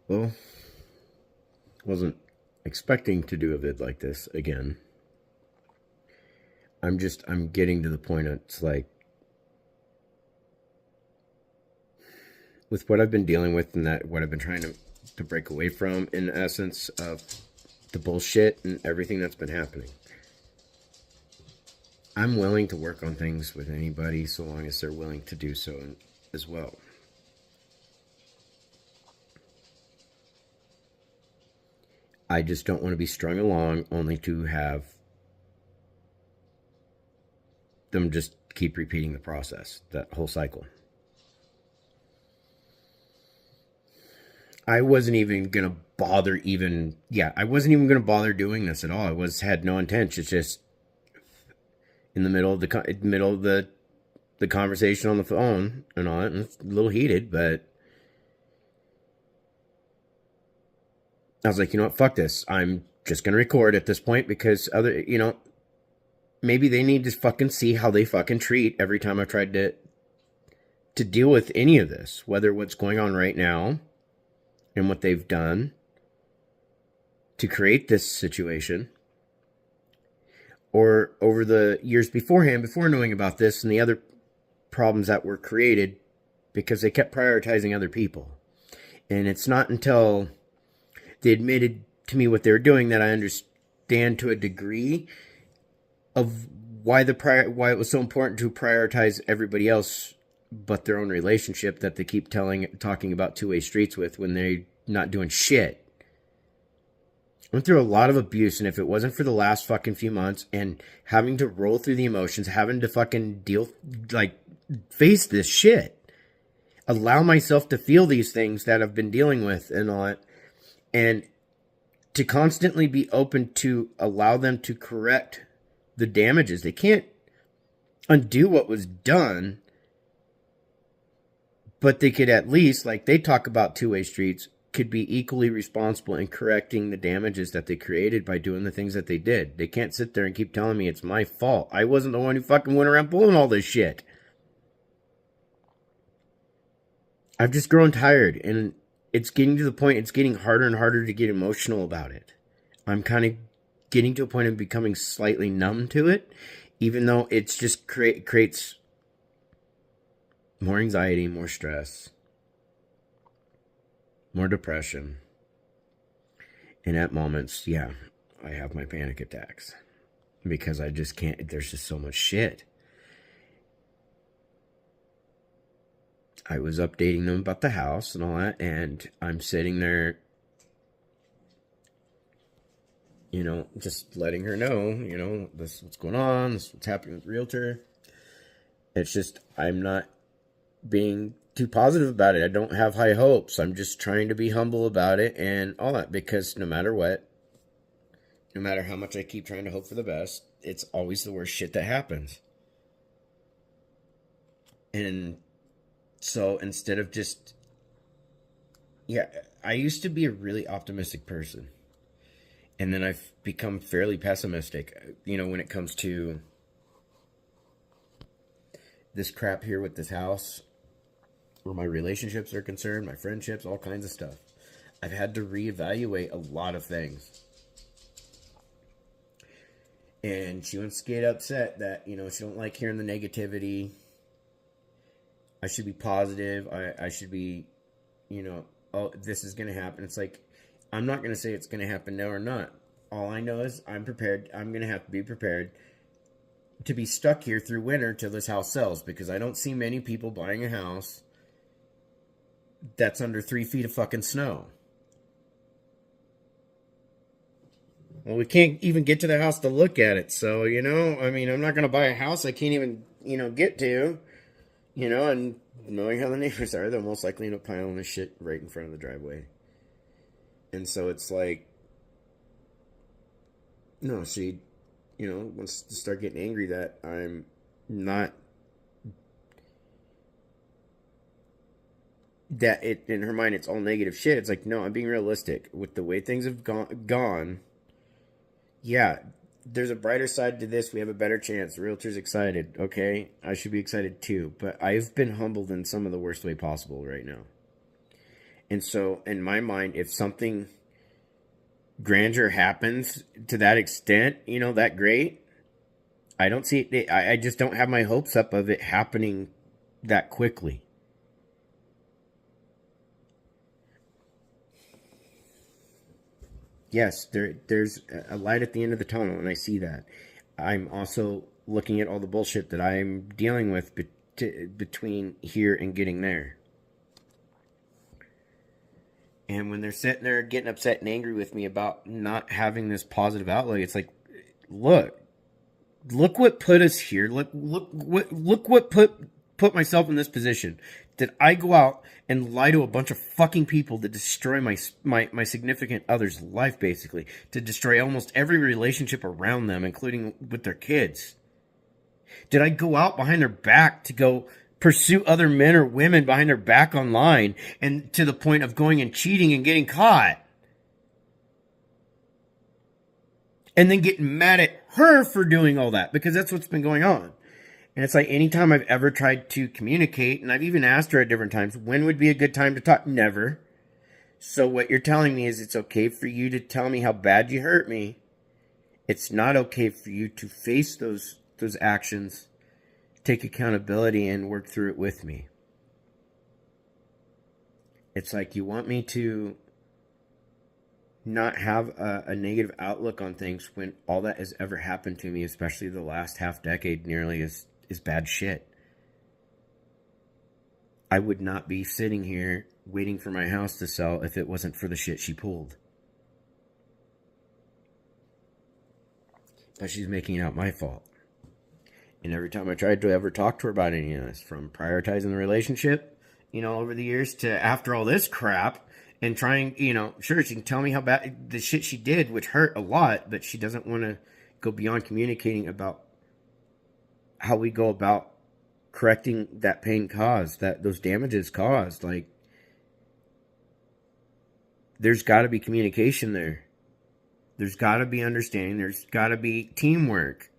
Well, wasn't expecting to do a vid like this again. I'm getting to the point it's like, with what I've been dealing with and that what I've been trying to break away from, in essence of the bullshit and everything that's been happening. I'm willing to work on things with anybody so long as they're willing to do so as well. I just don't want to be strung along only to have them just keep repeating the process, that whole cycle. I wasn't even gonna bother I wasn't even gonna bother doing this at all. Had no intent. It's just in the middle of the conversation on the phone and all that, and it's a little heated, but I was like, you know what, fuck this. I'm just gonna record at this point because maybe they need to fucking see how they fucking treat every time I've tried to deal with any of this, whether what's going on right now and what they've done to create this situation, or over the years beforehand, before knowing about this and the other problems that were created because they kept prioritizing other people. And it's not until they admitted to me what they were doing that I understand to a degree of why it was so important to prioritize everybody else but their own relationship that they keep talking about two-way streets with when they're not doing shit. I went through a lot of abuse, and if it wasn't for the last fucking few months and having to roll through the emotions, having to fucking face this shit, allow myself to feel these things that I've been dealing with and all that, and to constantly be open to allow them to correct the damages. They can't undo what was done, but they could at least, like they talk about two-way streets, could be equally responsible in correcting the damages that they created by doing the things that they did. They can't sit there and keep telling me it's my fault. I wasn't the one who fucking went around pulling all this shit. I've just grown tired, and it's getting to the point, it's getting harder and harder to get emotional about it. I'm kind of getting to a point of becoming slightly numb to it, even though it's just creates more anxiety, more stress, more depression. And at moments, yeah, I have my panic attacks because I just can't, there's just so much shit. I was updating them about the house and all that, and I'm sitting there, just letting her know, this is what's going on, this is what's happening with the realtor. It's just, I'm not being too positive about it. I don't have high hopes. I'm just trying to be humble about it and all that, because no matter what, no matter how much I keep trying to hope for the best, it's always the worst shit that happens. And so instead of I used to be a really optimistic person. And then I've become fairly pessimistic, when it comes to this crap here with this house, where my relationships are concerned, my friendships, all kinds of stuff. I've had to reevaluate a lot of things. And she wants to get upset that, she don't like hearing the negativity. I should be positive. I should be, oh, this is going to happen. It's like, I'm not going to say it's going to happen now or not. All I know is I'm prepared. I'm going to have to be prepared to be stuck here through winter till this house sells, because I don't see many people buying a house that's under 3 feet of fucking snow. Well, we can't even get to the house to look at it. So, I'm not going to buy a house I can't even, get to, and knowing how the neighbors are, they'll most likely end up piling this shit right in front of the driveway. And so it's like, no, she, wants to start getting angry that I'm not, that it, in her mind, it's all negative shit. It's like, no, I'm being realistic. With the way things have gone, yeah, there's a brighter side to this. We have a better chance. The realtor's excited. Okay, I should be excited too. But I've been humbled in some of the worst way possible right now. And so, in my mind, if something grandeur happens to that extent, that great, I don't see it. I just don't have my hopes up of it happening that quickly. Yes, there's a light at the end of the tunnel, and I see that. I'm also looking at all the bullshit that I'm dealing with between here and getting there. And when they're sitting there getting upset and angry with me about not having this positive outlook, it's like, look, look what put us here. Look what put myself in this position. Did I go out and lie to a bunch of fucking people to destroy my significant other's life, basically, to destroy almost every relationship around them, including with their kids? Did I go out behind their back to go pursue other men or women behind their back online, and to the point of going and cheating and getting caught? And then getting mad at her for doing all that, because that's what's been going on. And it's like, anytime I've ever tried to communicate, and I've even asked her at different times, when would be a good time to talk? Never. So what you're telling me is it's okay for you to tell me how bad you hurt me. It's not okay for you to face those actions, take accountability, and work through it with me. It's like you want me to not have a negative outlook on things when all that has ever happened to me, especially the last half decade, nearly is bad shit. I would not be sitting here waiting for my house to sell if it wasn't for the shit she pulled. But she's making it out my fault. And every time I tried to ever talk to her about any of this, from prioritizing the relationship, over the years, to after all this crap, and trying, sure, she can tell me how bad the shit she did, which hurt a lot, but she doesn't want to go beyond communicating about how we go about correcting that pain caused, those damages caused. Like, there's got to be communication there. There's got to be understanding. There's got to be teamwork.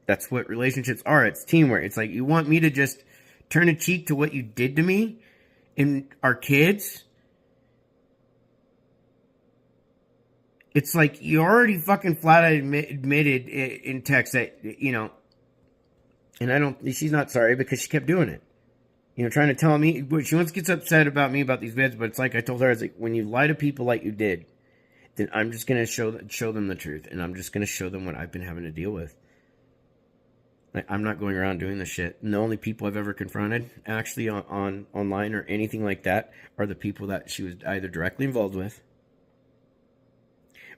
That's what relationships are. It's teamwork. It's like, you want me to just turn a cheek to what you did to me and our kids? It's like, you already fucking flat out admitted in text that, and she's not sorry because she kept doing it. Trying to tell me, she once gets upset about me about these vids, but it's like I told her, I was like, when you lie to people like you did, then I'm just going to show them the truth, and I'm just going to show them what I've been having to deal with. Like, I'm not going around doing this shit. And the only people I've ever confronted, actually on online or anything like that, are the people that she was either directly involved with,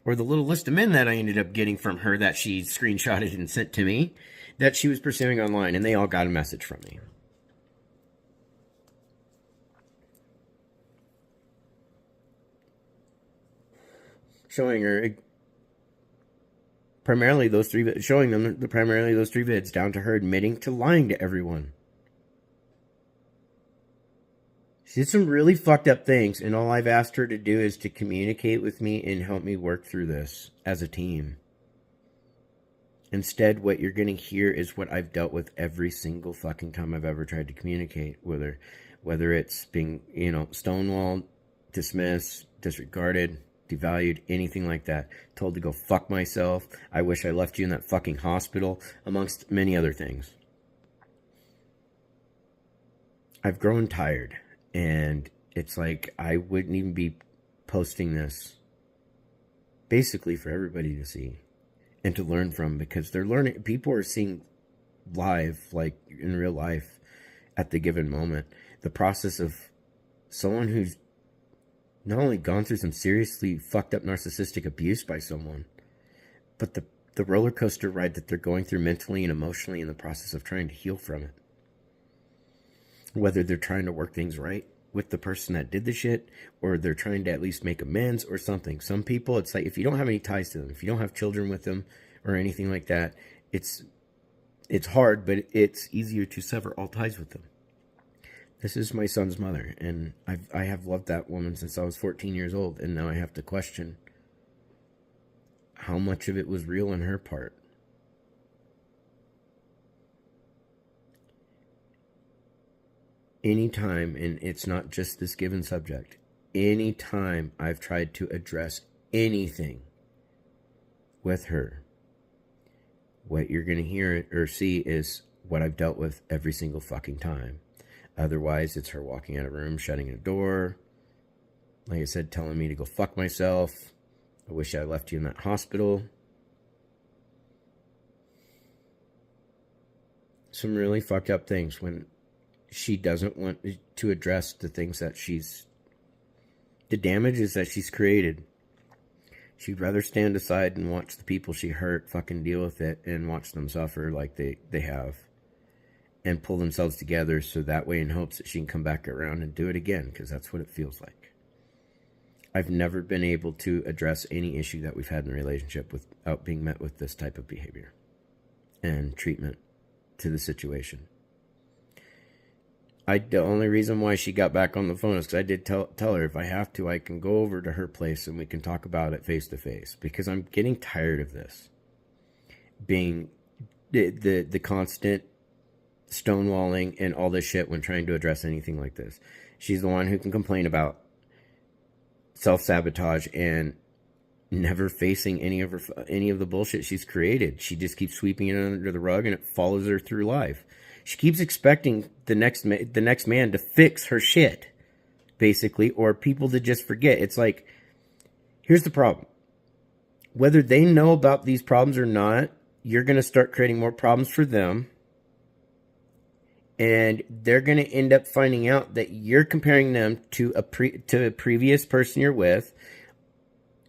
or the little list of men that I ended up getting from her that she screenshotted and sent to me, that she was pursuing online, and they all got a message from me. Showing her primarily those three vids, down to her admitting to lying to everyone. She did some really fucked up things, and all I've asked her to do is to communicate with me and help me work through this as a team. Instead, what you're going to hear is what I've dealt with every single fucking time I've ever tried to communicate, whether it's being, stonewalled, dismissed, disregarded, devalued, anything like that. Told to go fuck myself. I wish I left you in that fucking hospital, amongst many other things. I've grown tired, and it's like I wouldn't even be posting this basically for everybody to see and to learn from, because they're learning. People are seeing live, like in real life, at the given moment, the process of someone who's not only gone through some seriously fucked up narcissistic abuse by someone, but the roller coaster ride that they're going through mentally and emotionally in the process of trying to heal from it. Whether they're trying to work things right with the person that did the shit, or they're trying to at least make amends or something. Some people, it's like, if you don't have any ties to them, if you don't have children with them or anything like that, it's hard, but it's easier to sever all ties with them. This is my son's mother, and I have loved that woman since I was 14 years old, and now I have to question how much of it was real on her part. Anytime, and it's not just this given subject, any time I've tried to address anything with her, what you're going to hear or see is what I've dealt with every single fucking time. Otherwise, it's her walking out of a room, shutting a door. Like I said, telling me to go fuck myself. I wish I left you in that hospital. Some really fucked up things when she doesn't want to address the things that the damages that she's created. She'd rather stand aside and watch the people she hurt fucking deal with it and watch them suffer like they have. And pull themselves together so that way in hopes that she can come back around and do it again, because that's what it feels like. I've never been able to address any issue that we've had in the relationship without being met with this type of behavior and treatment to the situation. The only reason why she got back on the phone is because I did tell her if I have to, I can go over to her place and we can talk about it face to face, because I'm getting tired of this being the constant stonewalling and all this shit when trying to address anything like this. She's the one who can complain about self-sabotage and never facing any of the bullshit she's created. She just keeps sweeping it under the rug and it follows her through life. She keeps expecting the next man to fix her shit, basically, or people to just forget. It's like, here's the problem. Whether they know about these problems or not, you're going to start creating more problems for them. And they're going to end up finding out that you're comparing them to a previous person you're with.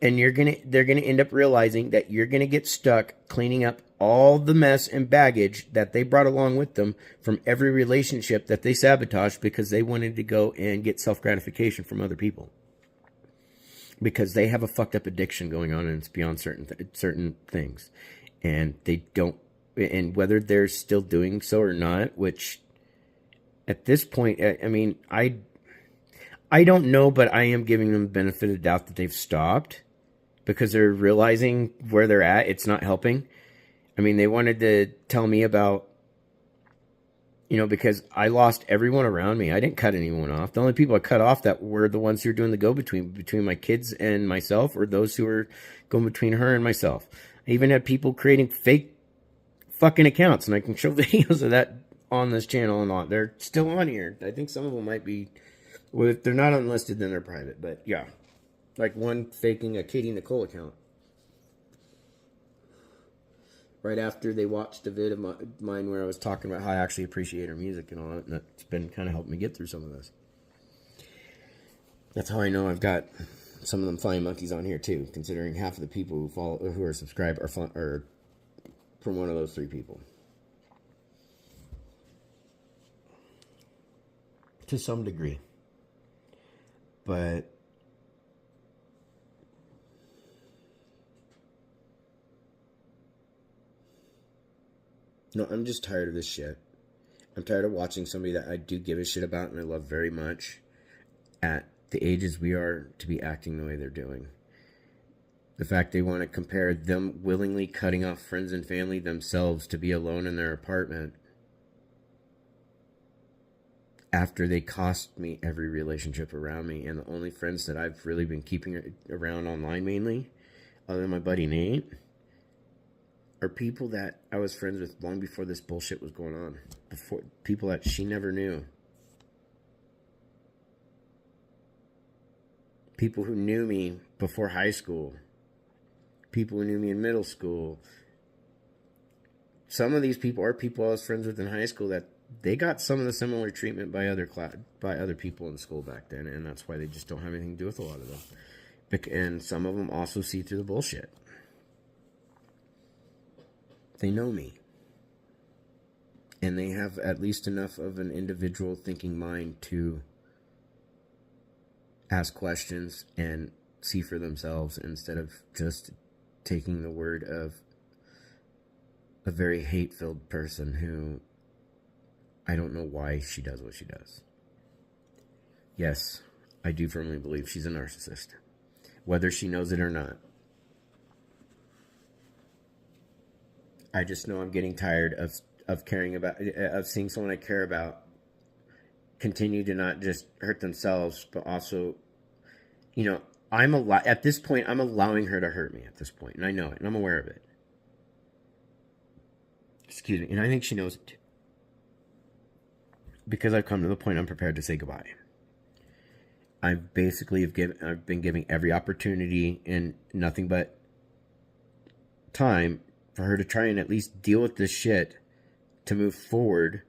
And they're going to end up realizing that you're going to get stuck cleaning up all the mess and baggage that they brought along with them from every relationship that they sabotaged because they wanted to go and get self-gratification from other people. Because they have a fucked up addiction going on and it's beyond certain things. And they don't, and whether they're still doing so or not, which at this point, I mean, I don't know, but I am giving them the benefit of the doubt that they've stopped because they're realizing where they're at. It's not helping. I mean, they wanted to tell me about, because I lost everyone around me. I didn't cut anyone off. The only people I cut off that were the ones who were doing the between my kids and myself, or those who were going between her and myself. I even had people creating fake fucking accounts, and I can show videos of that on this channel and all. They're still on here. I think some of them might be, well, if they're not unlisted, then they're private. But yeah, like one faking a Katie Nicole account. Right after they watched a vid of mine where I was talking about how I actually appreciate her music and all that. And that's been kind of helping me get through some of this. That's how I know I've got some of them flying monkeys on here too, considering half of the people who are subscribed are from one of those three people. To some degree. But no, I'm just tired of this shit. I'm tired of watching somebody that I do give a shit about and I love very much at the ages we are to be acting the way they're doing. The fact they want to compare them willingly cutting off friends and family themselves to be alone in their apartment after they cost me every relationship around me. And the only friends that I've really been keeping around online mainly, other than my buddy Nate, are people that I was friends with long before this bullshit was going on. Before people that she never knew. People who knew me before high school. People who knew me in middle school. Some of these people are people I was friends with in high school that they got some of the similar treatment by other people in school back then, and that's why they just don't have anything to do with a lot of them. And some of them also see through the bullshit. They know me. And they have at least enough of an individual thinking mind to ask questions and see for themselves instead of just taking the word of a very hate-filled person who I don't know why she does what she does. Yes, I do firmly believe she's a narcissist, whether she knows it or not. I just know I'm getting tired of caring about, of seeing someone I care about continue to not just hurt themselves, but also you know, at this point, I'm allowing her to hurt me at this point, and I know it, and I'm aware of it. Excuse me, and I think she knows it too. Because I've come to the point I'm prepared to say goodbye. I've been giving every opportunity and nothing but time for her to try and at least deal with this shit to move forward.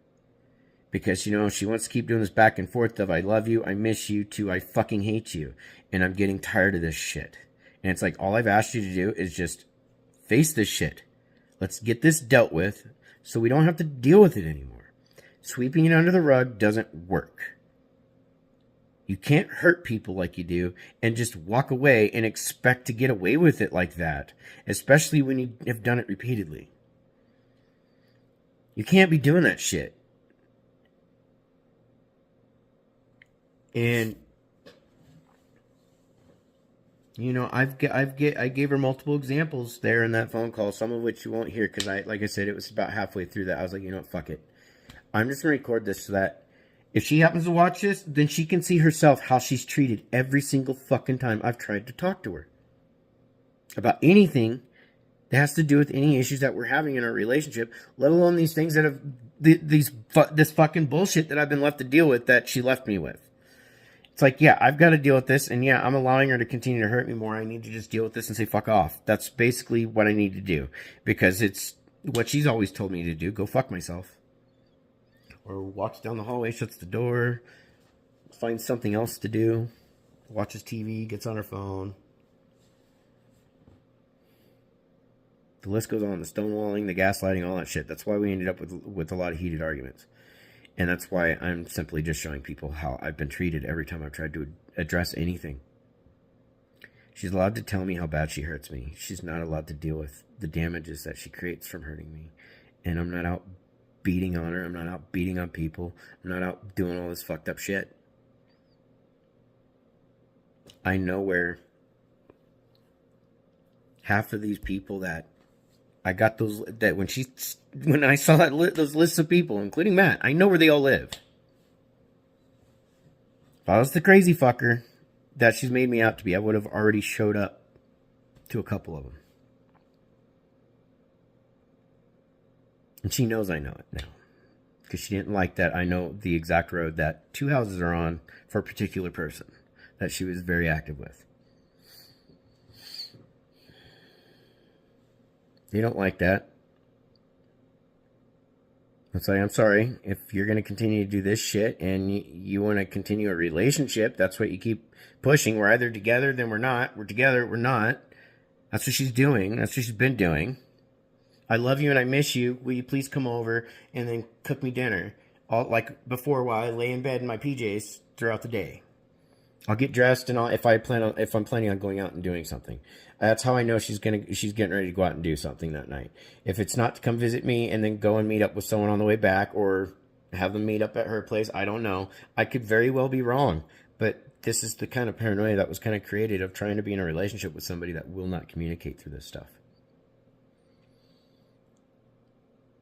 Because, you know, she wants to keep doing this back and forth of I love you, I miss you, to I fucking hate you. And I'm getting tired of this shit. And it's like, all I've asked you to do is just face this shit. Let's get this dealt with so we don't have to deal with it anymore. Sweeping it under the rug doesn't work. You can't hurt people like you do and just walk away and expect to get away with it like that. Especially when you have done it repeatedly. You can't be doing that shit. And, you know, I gave her multiple examples there in that phone call, some of which you won't hear because like I said, it was about halfway through that. I was like, you know what, fuck it. I'm just going to record this so that if she happens to watch this, then she can see herself how she's treated every single fucking time I've tried to talk to her about anything that has to do with any issues that we're having in our relationship, let alone these things that have this fucking bullshit that I've been left to deal with that she left me with. It's like, yeah, I've got to deal with this, and yeah, I'm allowing her to continue to hurt me more. I need to just deal with this and say, fuck off. That's basically what I need to do, because it's what she's always told me to do, go fuck myself. Or walks down the hallway, shuts the door, finds something else to do, watches TV, gets on her phone. The list goes on, the stonewalling, the gaslighting, all that shit. That's why we ended up with a lot of heated arguments. And that's why I'm simply just showing people how I've been treated every time I've tried to address anything. She's allowed to tell me how bad she hurts me. She's not allowed to deal with the damages that she creates from hurting me. And I'm not out beating on her. I'm not out beating on people. I'm not out doing all this fucked up shit. I know where half of these people that I got those, that when I saw those lists of people, including Matt, I know where they all live. If I was the crazy fucker that she's made me out to be, I would have already showed up to a couple of them. And she knows I know it now. Because she didn't like that I know the exact road that 2 houses are on for a particular person that she was very active with. You don't like that. I'll say, I'm sorry. If you're going to continue to do this shit and you want to continue a relationship, that's what you keep pushing. We're either together, then we're not. We're together, we're not. That's what she's doing. That's what she's been doing. I love you and I miss you. Will you please come over and then cook me dinner? Like before, while I lay in bed in my PJs throughout the day. I'll get dressed and if I'm planning on going out and doing something. That's how I know she's getting ready to go out and do something that night. If it's not to come visit me and then go and meet up with someone on the way back or have them meet up at her place, I don't know. I could very well be wrong, but this is the kind of paranoia that was kind of created of trying to be in a relationship with somebody that will not communicate through this stuff.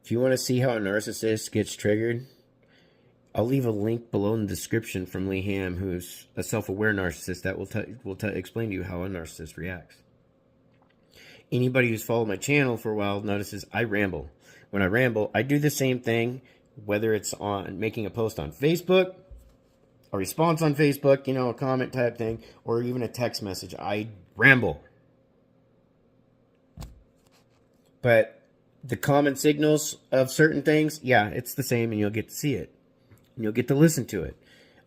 If you want to see how a narcissist gets triggered, I'll leave a link below in the description from Lee Ham, who's a self-aware narcissist that will explain to you how a narcissist reacts. Anybody who's followed my channel for a while notices I ramble. When I ramble, I do the same thing, whether it's on making a post on Facebook, a response on Facebook, you know, a comment type thing, or even a text message. I ramble. But the common signals of certain things, yeah, it's the same, and you'll get to see it. And you'll get to listen to it.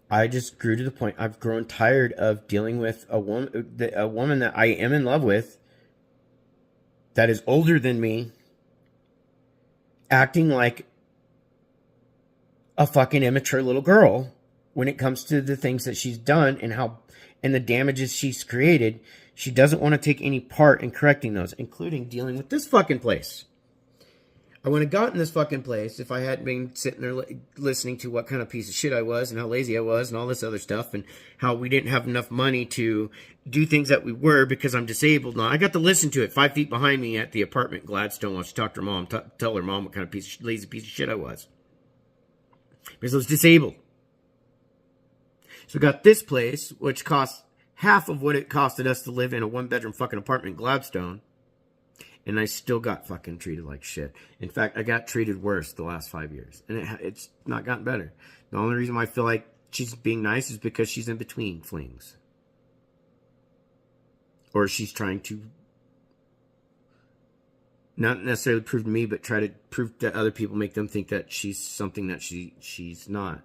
I just grew to the point, I've grown tired of dealing with a woman that I am in love with, that is older than me, acting like a fucking immature little girl when it comes to the things that she's done and the damages she's created. She doesn't want to take any part in correcting those, including dealing with this fucking place. I wouldn't have gotten this fucking place if I hadn't been sitting there listening to what kind of piece of shit I was and how lazy I was and all this other stuff and how we didn't have enough money to do things that we were because I'm disabled now. I got to listen to it 5 feet behind me at the apartment in Gladstone while she talked to her mom, tell her mom what kind of lazy piece of shit I was. Because I was disabled. So I got this place, which costs half of what it costed us to live in a 1-bedroom fucking apartment in Gladstone. And I still got fucking treated like shit. In fact, I got treated worse the last 5 years. And it's not gotten better. The only reason why I feel like she's being nice is because she's in between flings. Or she's trying to not necessarily prove to me, but try to prove to other people, make them think that she's something that she's not.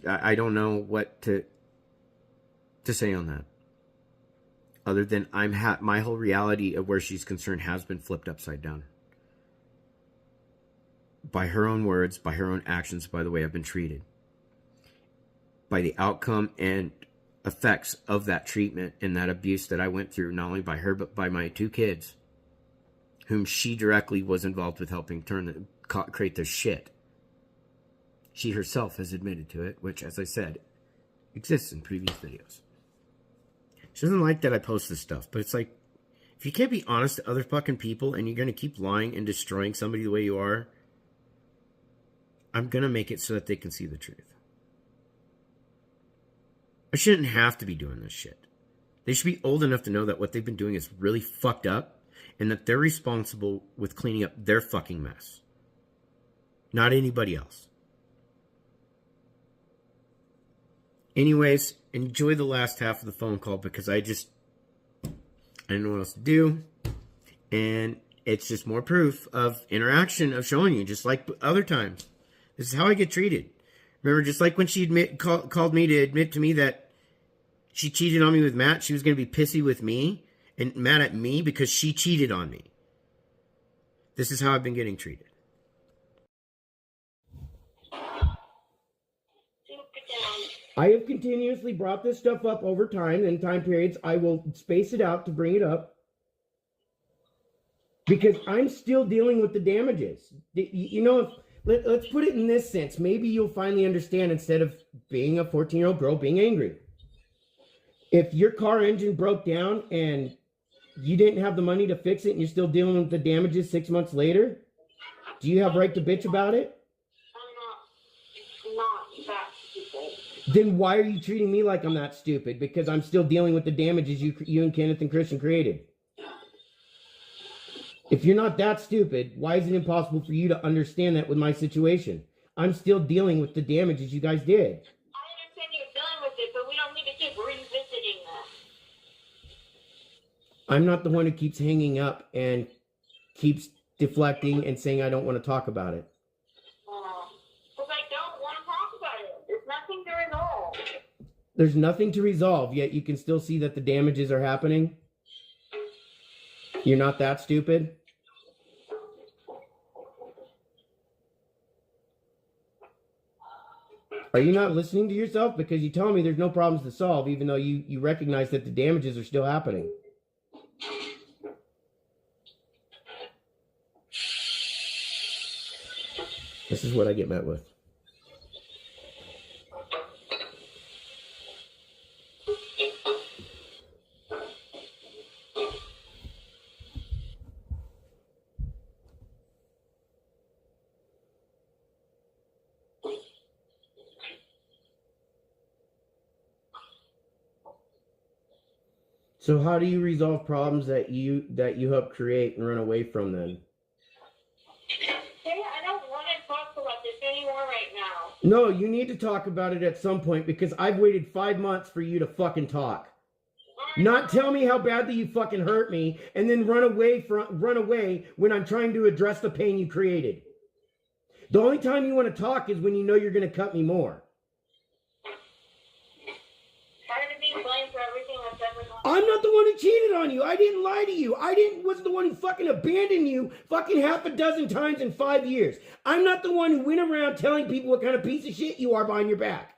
I don't know what to say on that. Other than my whole reality of where she's concerned has been flipped upside down. By her own words, by her own actions, by the way I've been treated. By the outcome and effects of that treatment and that abuse that I went through, not only by her, but by my 2 kids, whom she directly was involved with helping create this shit. She herself has admitted to it, which, as I said, exists in previous videos. She doesn't like that I post this stuff, but it's like, if you can't be honest to other fucking people and you're going to keep lying and destroying somebody the way you are, I'm going to make it so that they can see the truth. I shouldn't have to be doing this shit. They should be old enough to know that what they've been doing is really fucked up and that they're responsible with cleaning up their fucking mess. Not anybody else. Anyways, enjoy the last half of the phone call because I didn't know what else to do. And it's just more proof of interaction, of showing you, just like other times. This is how I get treated. Remember, just like when she called me to admit to me that she cheated on me with Matt, she was going to be pissy with me and mad at me because she cheated on me. This is how I've been getting treated. I have continuously brought this stuff up over time, and time periods. I will space it out to bring it up because I'm still dealing with the damages. You know, let's put it in this sense. Maybe you'll finally understand instead of being a 14-year-old girl being angry. If your car engine broke down and you didn't have the money to fix it and you're still dealing with the damages 6 months later, do you have right to bitch about it? I'm not that stupid. Then why are you treating me like I'm that stupid? Because I'm still dealing with the damages you and Kenneth and Christian created. If you're not that stupid, why is it impossible for you to understand that with my situation? I'm still dealing with the damages you guys did. I understand you're dealing with it, but we don't need to keep revisiting that. I'm not the one who keeps hanging up and keeps deflecting and saying I don't want to talk about it. Because I don't want to talk about it. There's nothing to resolve. There's nothing to resolve, yet you can still see that the damages are happening? You're not that stupid? Are you not listening to yourself? Because you tell me there's no problems to solve, even though you recognize that the damages are still happening. This is what I get met with. So how do you resolve problems that you help create and run away from then? Hey, I don't want to talk about this anymore right now. No, you need to talk about it at some point because I've waited 5 months for you to fucking talk. Not tell me how badly you fucking hurt me and then run away when I'm trying to address the pain you created. The only time you want to talk is when you know you're going to cut me more. Tired of being blamed for everything that's ever gone. I'm not the one who cheated on you. I didn't lie to you. Wasn't the one who fucking abandoned you fucking half a dozen times in 5 years. I'm not the one who went around telling people what kind of piece of shit you are behind your back.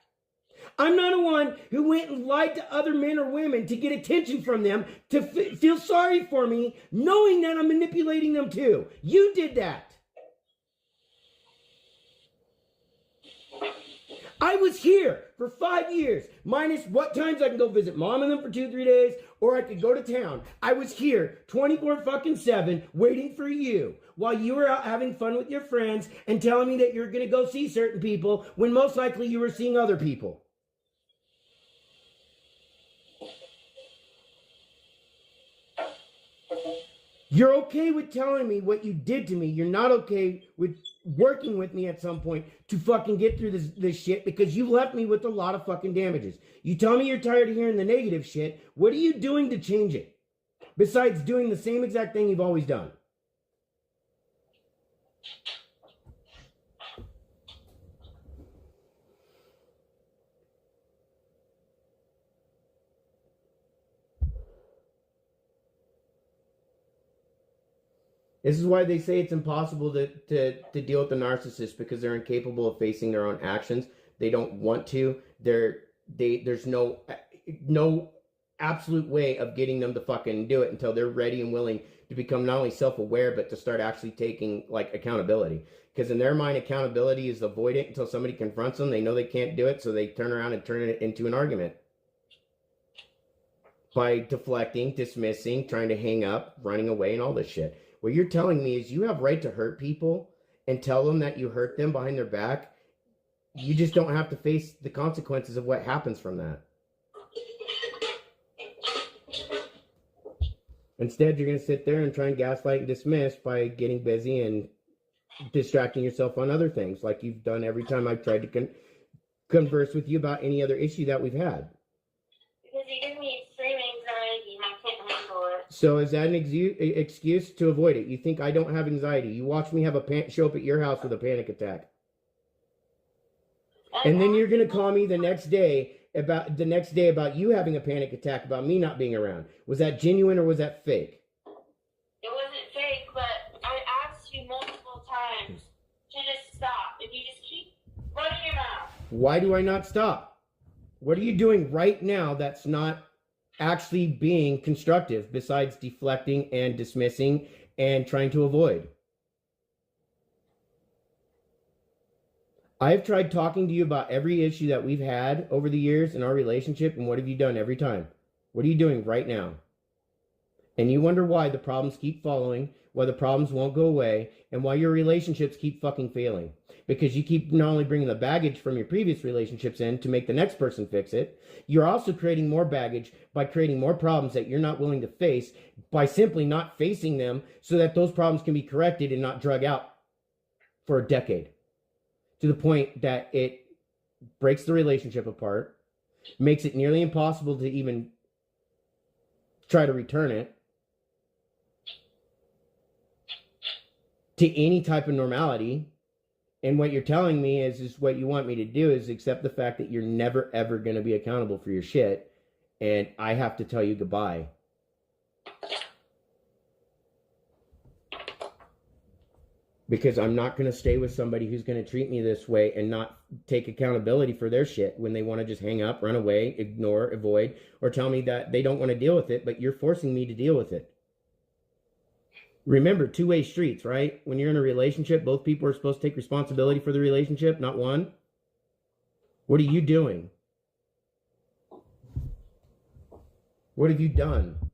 I'm not the one who went and lied to other men or women to get attention from them, to feel sorry for me, knowing that I'm manipulating them too. You did that. I was here for 5 years, minus what times I can go visit mom and them for 2-3 days, or I could go to town. I was here 24/7 waiting for you while you were out having fun with your friends and telling me that you're going to go see certain people when most likely you were seeing other people. You're okay with telling me what you did to me. You're not okay with working with me at some point to fucking get through this shit because you left me with a lot of fucking damages. You tell me you're tired of hearing the negative shit. What are you doing to change it? Besides doing the same exact thing you've always done. This is why they say it's impossible to deal with the narcissist, because they're incapable of facing their own actions. They don't want to. There's no absolute way of getting them to fucking do it until they're ready and willing to become not only self-aware, but to start actually taking like accountability. Because in their mind, accountability is avoid it until somebody confronts them. They know they can't do it, so they turn around and turn it into an argument. By deflecting, dismissing, trying to hang up, running away, and all this shit. What you're telling me is you have right to hurt people and tell them that you hurt them behind their back. You just don't have to face the consequences of what happens from that. Instead, you're going to sit there and try and gaslight and dismiss by getting busy and distracting yourself on other things, like you've done every time I've tried to converse with you about any other issue that we've had. Because you give me extreme anxiety and I can't handle it. So is that an excuse to avoid it? You think I don't have anxiety? You watch me have show up at your house with a panic attack. And then you're going to call me the next day about you having a panic attack about me not being around. Was that genuine or was that fake? It wasn't fake, but I asked you multiple times to just stop, and you just keep running your mouth. Why do I not stop? What are you doing right now that's not actually being constructive besides deflecting and dismissing and trying to avoid? I've tried talking to you about every issue that we've had over the years in our relationship, and what have you done every time? What are you doing right now? And you wonder why the problems keep following, why the problems won't go away, and why your relationships keep fucking failing. Because you keep not only bringing the baggage from your previous relationships in to make the next person fix it, you're also creating more baggage by creating more problems that you're not willing to face by simply not facing them so that those problems can be corrected and not drug out for a decade. To the point that it breaks the relationship apart, makes it nearly impossible to even try to return it to any type of normality. And what you're telling me is what you want me to do is accept the fact that you're never, ever going to be accountable for your shit. And I have to tell you goodbye. Because I'm not going to stay with somebody who's going to treat me this way and not take accountability for their shit when they want to just hang up, run away, ignore, avoid, or tell me that they don't want to deal with it, but you're forcing me to deal with it. Remember, two-way streets, right? When you're in a relationship, both people are supposed to take responsibility for the relationship, not one. What are you doing? What have you done?